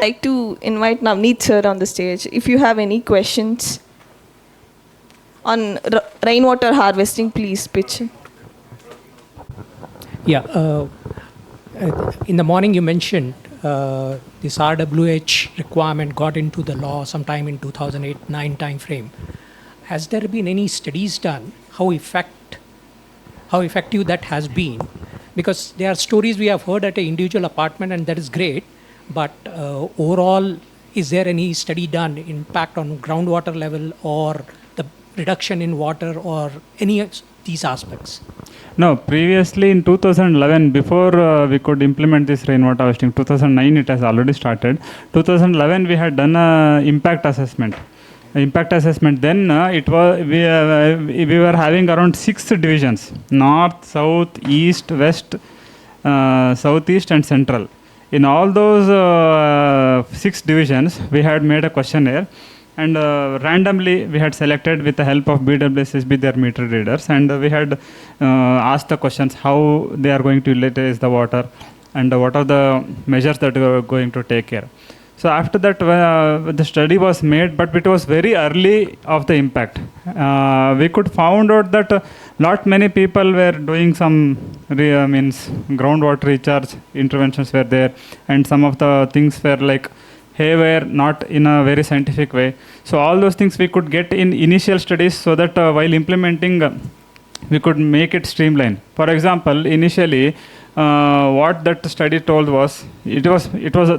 like to invite Navneet sir on the stage. If you have any questions on rainwater harvesting, please pitch in. Yeah, in the morning you mentioned this RWH requirement got into the law sometime in 2008-9 time frame. Has there been any studies done how effective that has been? Because there are stories we have heard at an individual apartment, and that is great, but overall, is there any study done, impact on groundwater level or the reduction in water or any of these aspects? No, previously in 2011, before we could implement this rainwater harvesting, 2009 it has already started. 2011 we had done an impact assessment. Then it was we were having around 6 divisions: north, south, east, west, southeast, and central. In all those 6 divisions, we had made a questionnaire. And randomly, we had selected with the help of BWSSB their meter readers, and we had asked the questions how they are going to utilize the water, and what are the measures that we are going to take care. So after that, the study was made, but it was very early of the impact. We could found out that not many people were doing some groundwater recharge interventions were there, and some of the things were like haywire, not in a very scientific way. So all those things we could get in initial studies, so that while implementing, we could make it streamlined. For example, initially, what that study told was, it was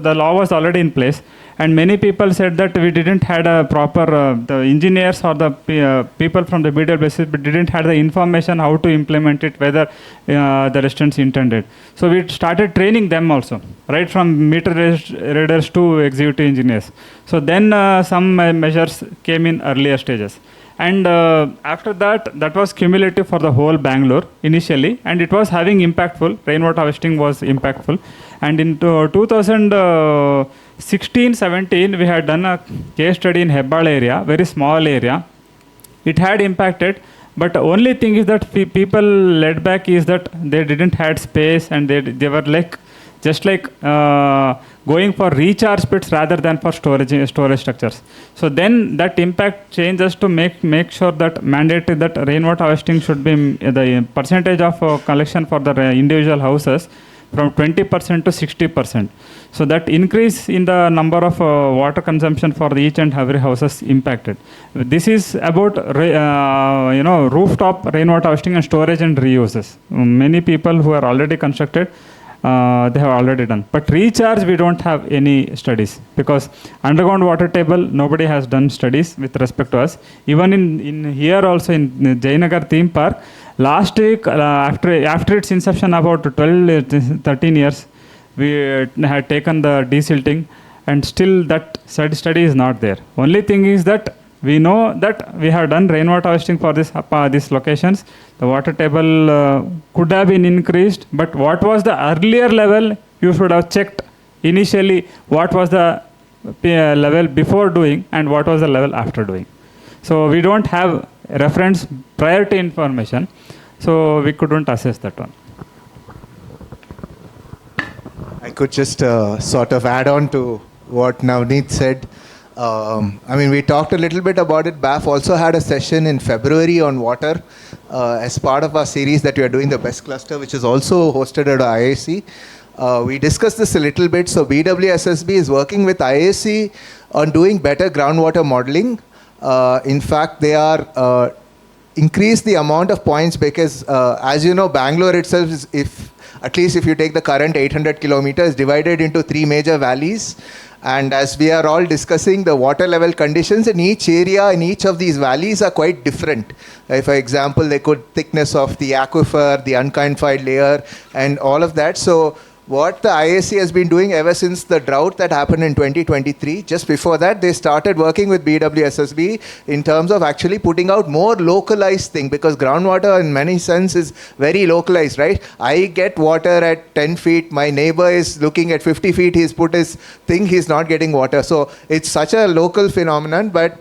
the law was already in place, and many people said that we didn't had a proper, the engineers or the people from the BWSSB didn't have the information how to implement it, whether the residents intended. So we started training them also, right from meter readers to executive engineers. So then some measures came in earlier stages. And after that, that was cumulative for the whole Bangalore initially, and it was having impactful. Rainwater harvesting was impactful. And in 2016-17, we had done a case study in 𝗕𝗵𝗿𝗍 area, very small area. It had impacted, but the only thing is that people led back is that they didn't had space, and they were like just like going for recharge pits rather than for storage structures. So then that impact changes to make sure that mandatory that rainwater harvesting should be the percentage of collection for the individual houses from 20% to 60%. So that increase in the number of water consumption for each and every houses impacted. This is about rooftop rainwater harvesting and storage and reuses. Many people who are already constructed, they have already done. But recharge, we don't have any studies, because underground water table, nobody has done studies with respect to us. Even in here also in Jayanagar theme park, last week, after its inception, about 12-13 years, we had taken the desilting, and still that study is not there. Only thing is that we know that we have done rainwater harvesting for these locations. The water table could have been increased, but what was the earlier level? You should have checked initially what was the level before doing and what was the level after doing. So we don't have reference prior to information, so we couldn't assess that one. I could just sort of add on to what Navneet said. We talked a little bit about it. BWF also had a session in February on water as part of our series that we are doing, the BEST cluster, which is also hosted at IISc. We discussed this a little bit. So BWSSB is working with IISc on doing better groundwater modeling. In fact, they are increase the amount of points because, as you know, Bangalore itself is, at least if you take the current 800 kilometers, divided into 3 major valleys. And as we are all discussing, the water level conditions in each area, in each of these valleys are quite different. For example, they could thickness of the aquifer, the unconfined layer, and all of that. So what the IISc has been doing ever since the drought that happened in 2023, just before that, they started working with BWSSB in terms of actually putting out more localized thing, because groundwater in many sense is very localized, right? I get water at 10 feet, my neighbor is looking at 50 feet, he's put his thing, he's not getting water. So it's such a local phenomenon, but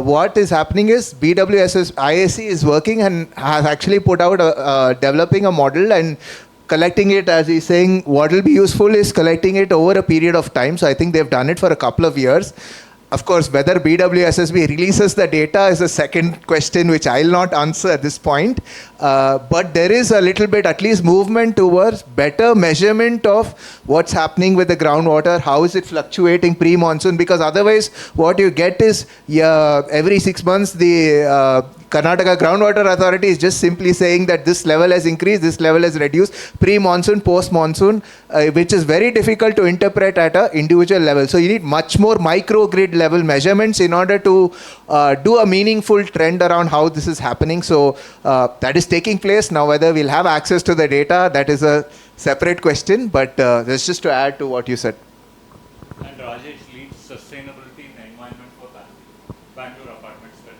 what is happening is IISc is working and has actually put out developing a model, and collecting it, as he's saying, what will be useful is collecting it over a period of time. So I think they've done it for a couple of years. Of course, whether BWSSB releases the data is a second question which I'll not answer at this point. But there is a little bit, at least, movement towards better measurement of what's happening with the groundwater, how is it fluctuating pre-monsoon, because otherwise what you get is every 6 months the Karnataka Groundwater Authority is just simply saying that this level has increased, this level has reduced, pre-monsoon, post-monsoon, which is very difficult to interpret at an individual level. So you need much more microgrid level measurements in order to do a meaningful trend around how this is happening. So that is taking place. Now whether we'll have access to the data, that is a separate question, but that's just to add to what you said. And Rajesh leads sustainability in environment for Bangalore Apartments Federation.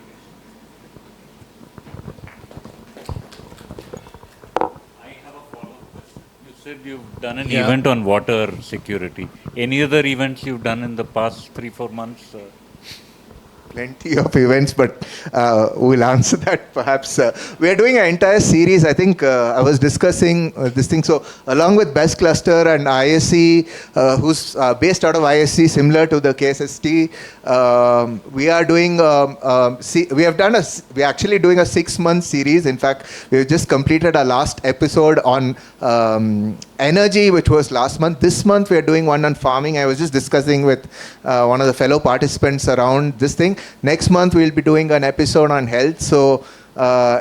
I have a follow-up question. You said you've done an event on water security. Any other events you've done in the past 3-4 months? Plenty of events, but we'll answer that perhaps. We are doing an entire series. I think I was discussing this thing. So along with BESS Cluster and ISC, who's based out of ISC, similar to the KSST, we are doing. We're actually doing a 6-month series. In fact, we've just completed our last episode on energy, which was last month. This month we are doing one on farming. I was just discussing with one of the fellow participants around this thing. Next month we'll be doing an episode on health. So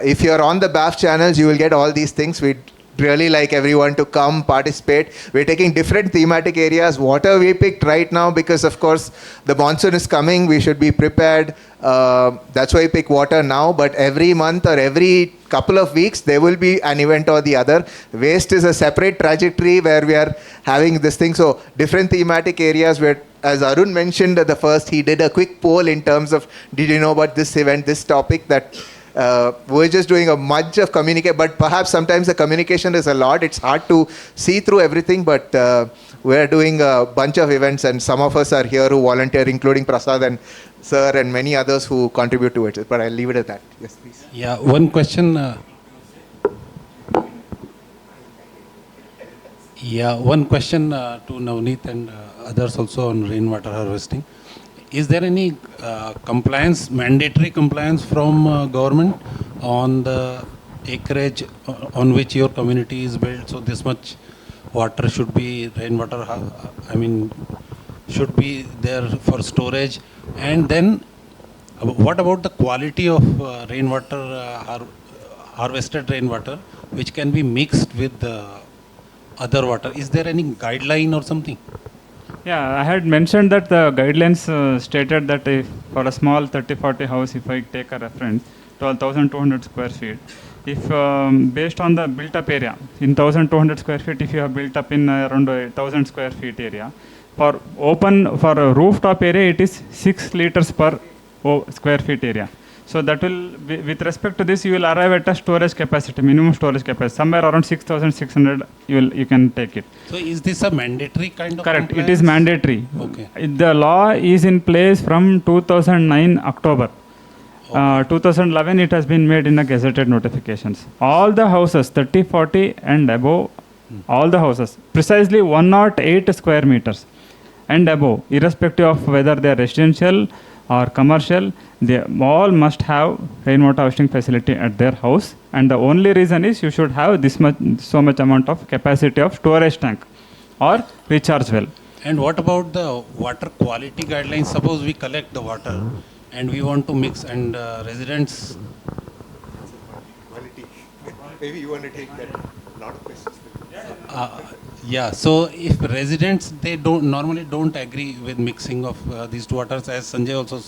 if you're on the BAF channels, you will get all these things. We'd really like everyone to come participate. We're taking different thematic areas. Water we picked right now because of course the monsoon is coming. We should be prepared. That's why we pick water now, but every month or every couple of weeks there will be an event or the other. Waste is a separate trajectory where we are having this thing. So different thematic areas where, as Arun mentioned at the first, he did a quick poll in terms of, did you know about this event, this topic, that we're just doing a bunch of communication, but perhaps sometimes the communication is a lot. It's hard to see through everything, but we're doing a bunch of events, and some of us are here who volunteer, including Prasad and Sir and many others who contribute to it. But I'll leave it at that. Yes, please. Yeah, one question. One question to Navneet and others also on rainwater harvesting. Is there any compliance, mandatory compliance from government on the acreage on which your community is built? So this much water should be rainwater, should be there for storage. And then what about the quality of rainwater, harvested rainwater, which can be mixed with other water? Is there any guideline or something? Yeah, I had mentioned that the guidelines stated that if for a small 30-40 house, if I take a reference, 12,200 square feet, if based on the built-up area, in 1,200 square feet, if you have built up in around 1,000 square feet area, for a rooftop area, it is 6 liters per square feet area. So that will, with respect to this, you will arrive at a storage capacity, minimum storage capacity, somewhere around 6,600 you can take it. So is this a mandatory kind of Correct, compliance? it is mandatory. Okay. The law is in place from 2009 October. 2011 it has been made in a gazetted notifications. All the houses, 30, 40 and above, all the houses, precisely 108 square meters and above, irrespective of whether they are residential or commercial, they all must have rainwater harvesting facility at their house, and the only reason is you should have so much amount of capacity of storage tank or recharge well. And what about the water quality guidelines? Suppose we collect the water and we want to mix, and residents. Quality. Maybe you want to take that. A lot of questions. So if residents, they normally don't agree with mixing of these two waters, as Sanjay also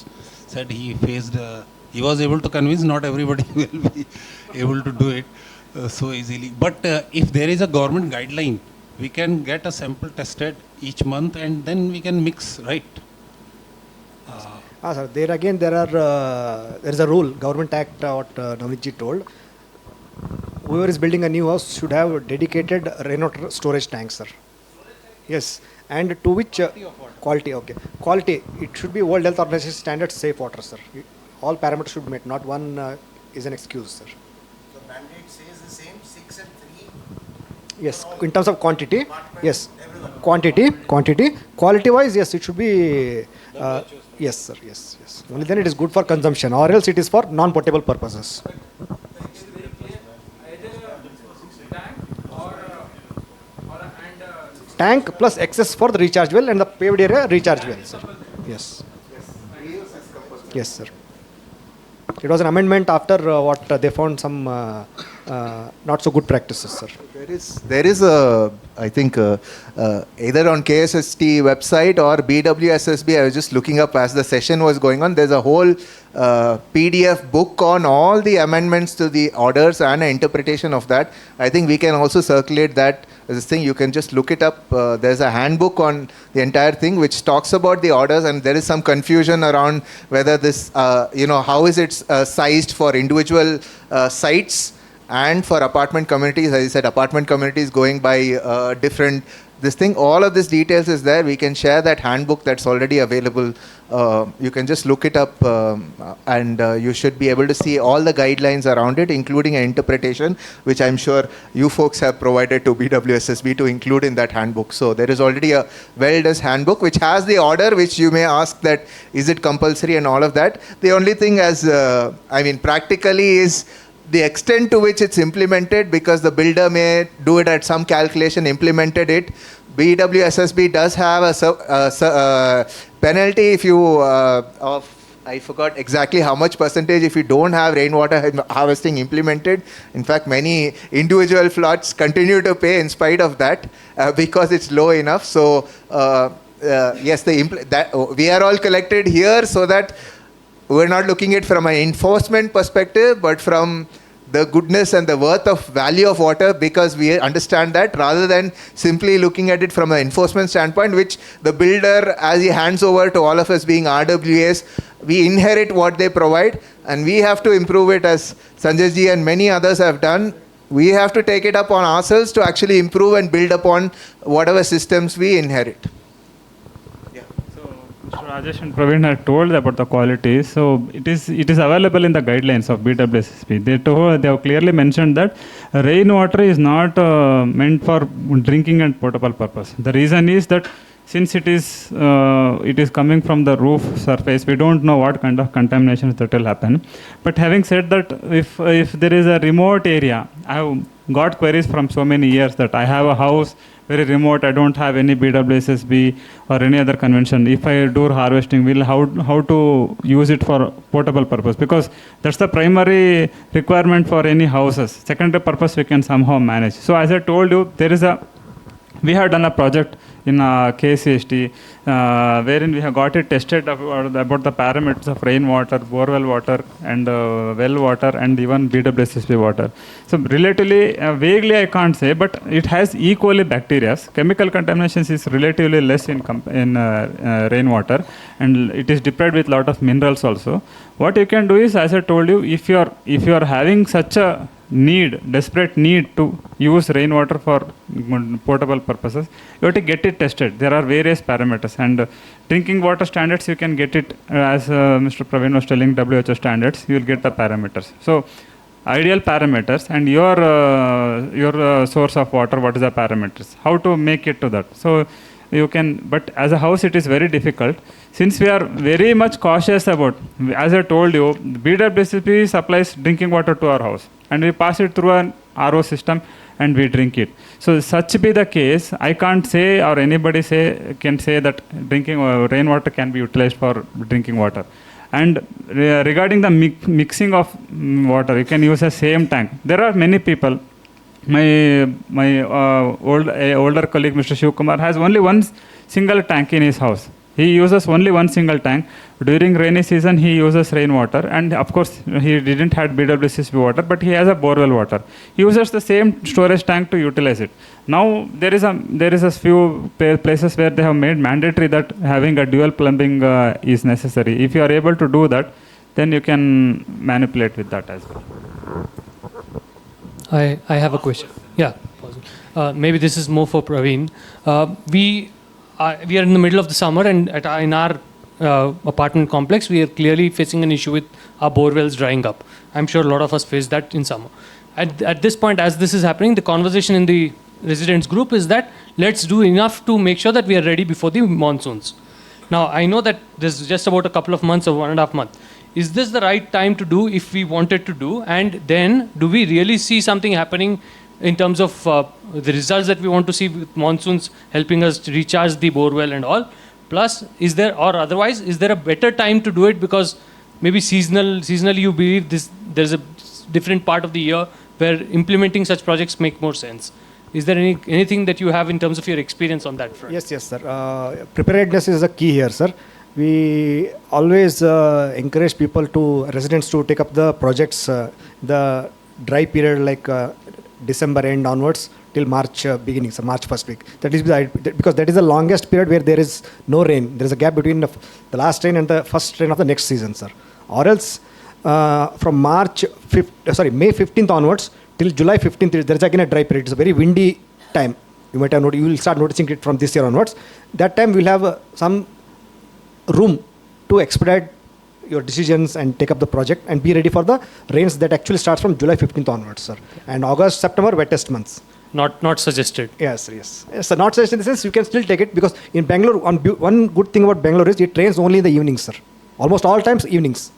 said, he was able to convince, not everybody will be able to do it so easily. But if there is a government guideline, we can get a sample tested each month and then we can mix, right? Sir, there again there is a rule, Government Act, what Navneet told. Whoever is building a new house should have dedicated rainwater storage tanks, sir. Yes, and to which quality? Okay, quality. It should be World Health Organization standard safe water, sir. All parameters should be met. Not one is an excuse, sir. The mandate says the same, 6 and 3. Yes, in terms of quantity, yes. Quantity. Quality-wise, yes, it should be. Yes, sir. Yes. Only then it is good for consumption, or else it is for non-potable purposes. Tank plus excess for the recharge well and the paved area recharge well, sir. Yes. Yes, sir. It was an amendment after what they found some not so good practices, sir. There is a, I think, either on KSST website or BWSSB, I was just looking up as the session was going on, there's a whole PDF book on all the amendments to the orders and an interpretation of that. I think we can also circulate that as a thing. You can just look it up. There's a handbook on the entire thing which talks about the orders, and there is some confusion around whether this, how is it sized for individual sites and for apartment communities. As I said, apartment communities going by different this thing. All of this details is there. We can share that handbook that's already available. You can just look it up and you should be able to see all the guidelines around it, including an interpretation, which I'm sure you folks have provided to BWSSB to include in that handbook. So there is already a well-done handbook which has the order, which you may ask that is it compulsory and all of that. The only thing practically is the extent to which it's implemented, because the builder may do it at some calculation, implemented it. BWSSB does have a penalty if you, I forgot exactly how much percentage if you don't have rainwater harvesting implemented. In fact, many individual floods continue to pay in spite of that because it's low enough. So yes, we are all collected here so that we're not looking at it from an enforcement perspective, but from the goodness and the worth of value of water, because we understand that, rather than simply looking at it from an enforcement standpoint, which the builder, as he hands over to all of us being RWAs, we inherit what they provide and we have to improve it, as Sanjay ji and many others have done. We have to take it up on ourselves to actually improve and build upon whatever systems we inherit. Mr. Rajesh and Praveen had told about the quality. So it is available in the guidelines of BWSSB. They have clearly mentioned that rainwater is not meant for drinking and potable purpose. The reason is that since it is coming from the roof surface, we don't know what kind of contaminations that will happen. But having said that, if there is a remote area, I have got queries from so many years that I have a house very remote, I don't have any BWSSB or any other convention. If I do harvesting, how to use it for potable purpose? Because that's the primary requirement for any houses. Secondary purpose we can somehow manage. So as I told you, we have done a project in KSCST wherein we have got it tested about the parameters of rainwater, borewell water and well water and even BWSSB water. So relatively, vaguely I can't say, but it has E. coli bacteria. Chemical contaminations is relatively less in rainwater, and it is deprived with lot of minerals also. What you can do is, as I told you, if you are having such a desperate need to use rainwater for potable purposes, you have to get it tested. There are various parameters, and drinking water standards you can get it as Mr. Praveen was telling, WHO standards, you will get the parameters. So ideal parameters, and your source of water, what is the parameters, how to make it to that. So you can, but as a house it is very difficult, since we are very much cautious about, as I told you, BWSSB supplies drinking water to our house and we pass it through an RO system and we drink it. So such be the case, I can't say, or anybody can say that drinking rainwater can be utilized for drinking water. And regarding the mixing of water, you can use the same tank. There are many people. My older colleague, Mr. 𝗕𝗃𝗄𝗵, has only one single tank in his house. He uses only one single tank. During rainy season, he uses rainwater, and of course, he didn't have BWSSB water, but he has a borewell water. He uses the same storage tank to utilize it. Now there is a few places where they have made mandatory that having a dual plumbing is necessary. If you are able to do that, then you can manipulate with that as well. I have a question. Yeah, maybe this is more for Praveen. We are in the middle of the summer, and in our apartment complex, we are clearly facing an issue with our borewells drying up. I'm sure a lot of us face that in summer. At this point, as this is happening, the conversation in the residents group is that let's do enough to make sure that we are ready before the monsoons. Now, I know that this is just about a couple of months or 1.5 months. Is this the right time to do if we wanted to do? And then do we really see something happening in terms of the results that we want to see with monsoons helping us to recharge the borewell and all? Plus, is there, or otherwise, is there a better time to do it because maybe seasonally you believe there's a different part of the year where implementing such projects make more sense? Is there anything that you have in terms of your experience on that front? Yes, sir. Preparedness is a key here, sir. We always encourage residents to take up the projects, the dry period like December end onwards till March beginning, so March first week. That is because that is the longest period where there is no rain. There is a gap between the last rain and the first rain of the next season, sir. Or else from May 15th onwards till July 15th, there is again a dry period. It's a very windy time. You might have noticed, you will start noticing it from this year onwards. That time we will have some room to expedite your decisions and take up the project and be ready for the rains that actually starts from July 15th onwards, sir. And August, September, wettest months. Not suggested. Yes. So not suggested in the sense you can still take it because in Bangalore, one good thing about Bangalore is it rains only in the evenings, sir. Almost all times evenings.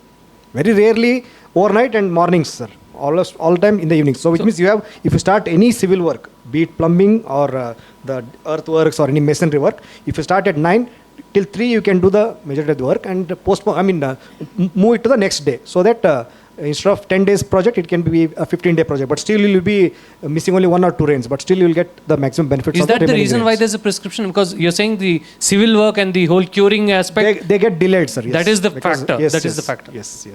Very rarely overnight and mornings, sir. Almost all time in the evenings. So which means if you start any civil work, be it plumbing or the earthworks or any masonry work, if you start at 9 till 3, you can do the majority of the work and move it to the next day. So that instead of 10 days project, it can be a 15-day project. But still you will be missing only 1 or 2 rains. But still you will get the maximum benefits. Is that the reason why there's a prescription? Because you're saying the civil work and the whole curing aspect. They get delayed, sir. Yes. That is the factor. Yes, that is the factor. Yes.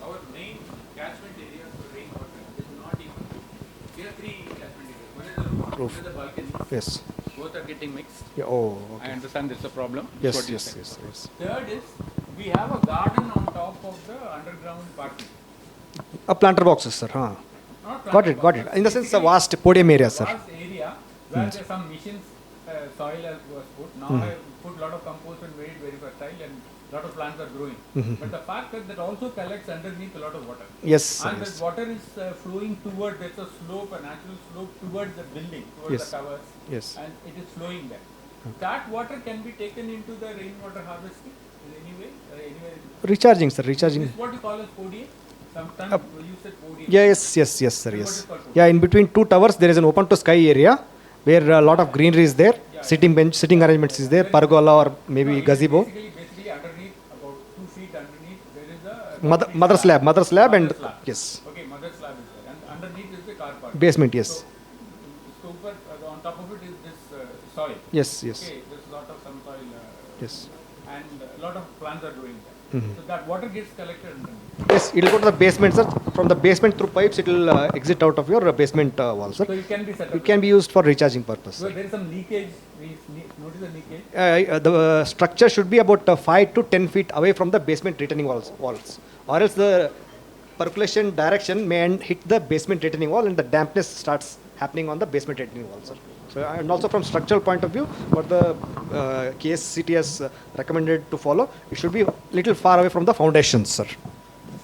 Our main catchment areas for rainwater is not even. There are 3 catchment areas. One is the roof, one is the balcony. Yes. Both are getting mixed. Yeah, okay. I understand this is a problem. Yes. Third is we have a garden on top of the underground parking. A planter boxes, sir. Not Got it. In the sense, a vast podium area, sir. Vast area where there are some machines, soil was put. Now I put a lot of compost and made it very fertile and a lot of plants are growing. But the fact that also collects underneath a lot of water. Yes, sir. And that water is flowing towards, there's a slope, a natural slope towards the building, towards the towers. Yes. And it is flowing there. That water can be taken into the rainwater harvesting in any way? Recharging, sir. Recharging. This is what you call as podium? Sometimes you said podium. Yes, sir. Yes. Yeah, in between 2 towers, there is an open to sky area where a lot of greenery is there. Sitting arrangements is there. Pergola or maybe gazebo. Basically underneath, about 2 feet underneath, there is a mother slab and yes. Okay, mother slab is there. And underneath is the car park. Basement, yes. So on top of it is this soil. Yes. Okay, there's a lot of some soil. Yes. And a lot of plants are growing there. So that water gets collected underneath. Yes, it will go to the basement, sir. From the basement through pipes, it will exit out of your basement wall, sir. So it can be set up. It can be used for recharging purpose. So there is some leakage. We notice the leakage. The structure should be about 5 to 10 feet away from the basement retaining walls. Or else the percolation direction may hit the basement retaining wall and the dampness starts happening on the basement retaining wall, sir. So, and also from structural point of view, what the KSCST has recommended to follow, it should be a little far away from the foundations, sir.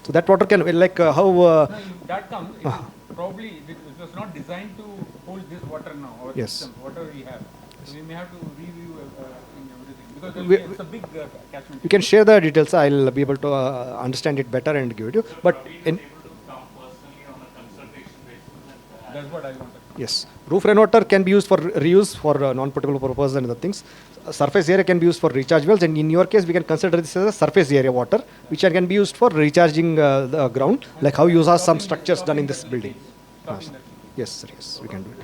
So that water can, like how... no, that comes, probably it was not designed to hold this water now, our system, whatever we have. So we may have to review everything, because it's a big catchment. You can share the details, I'll be able to understand it better and give it to you. But that's what I wanted. Yes. Roof rainwater can be used for reuse for non-potable purposes and other things. Surface area can be used for recharge wells, and in your case, we can consider this as a surface area water, which can be used for recharging the ground, like how you saw some structures done in this building. Yes, sir, yes, we can do it.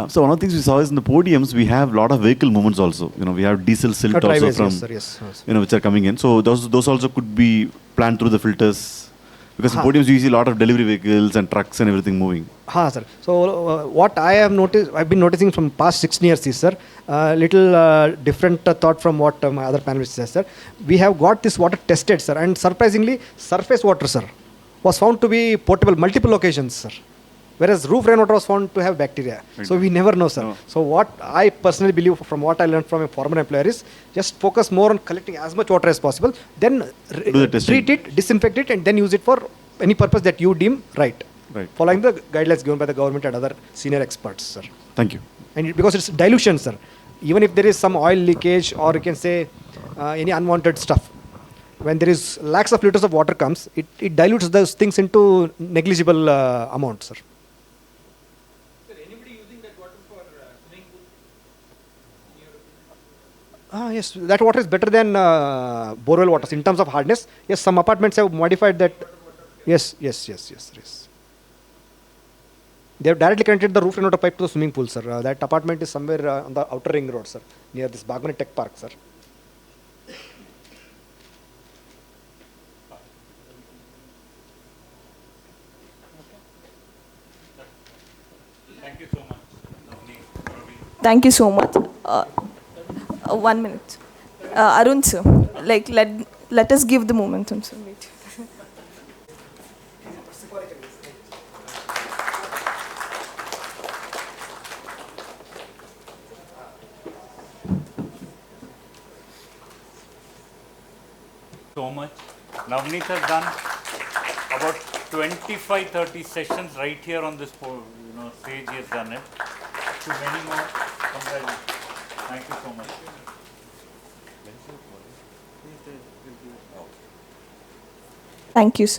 So one of the things we saw is in the podiums, we have a lot of vehicle movements also. We have diesel silt also from, yes. which are coming in. So those also could be planned through the filters. Because in podiums, you see a lot of delivery vehicles and trucks and everything moving. Sir. So what I've been noticing from past 16 years is, sir, little different thought from what my other panelists said, sir. We have got this water tested, sir, and surprisingly, surface water, sir, was found to be portable multiple locations, sir. Whereas roof rainwater was found to have bacteria. So we never know, sir. No. So what I personally believe from what I learned from a former employer is just focus more on collecting as much water as possible, then Do the testing. treat it, disinfect it, and then use it for any purpose that you deem right. Right. Following the guidelines given by the government and other senior experts, sir. Thank you. And because it's dilution, sir. Even if there is some oil leakage or you can say any unwanted stuff, when there is lakhs of liters of water comes, it dilutes those things into negligible amount, sir. Yes, that water is better than borewell waters in terms of hardness. Yes, some apartments have modified that. Yes. They have directly connected the roof rainwater pipe to the swimming pool, sir. That apartment is somewhere on the outer ring road, sir, near this 𝗏𝗏𝗃 Tech Park, sir. Thank you so much. Thank you so much. 1 minute. Arun sir, like let us give the momentum, sir. Wait. So much. Navneet has done about 25-30 sessions right here on this stage. He has done it. To many more. Congratulations. Thank you so much. Thank you, sir.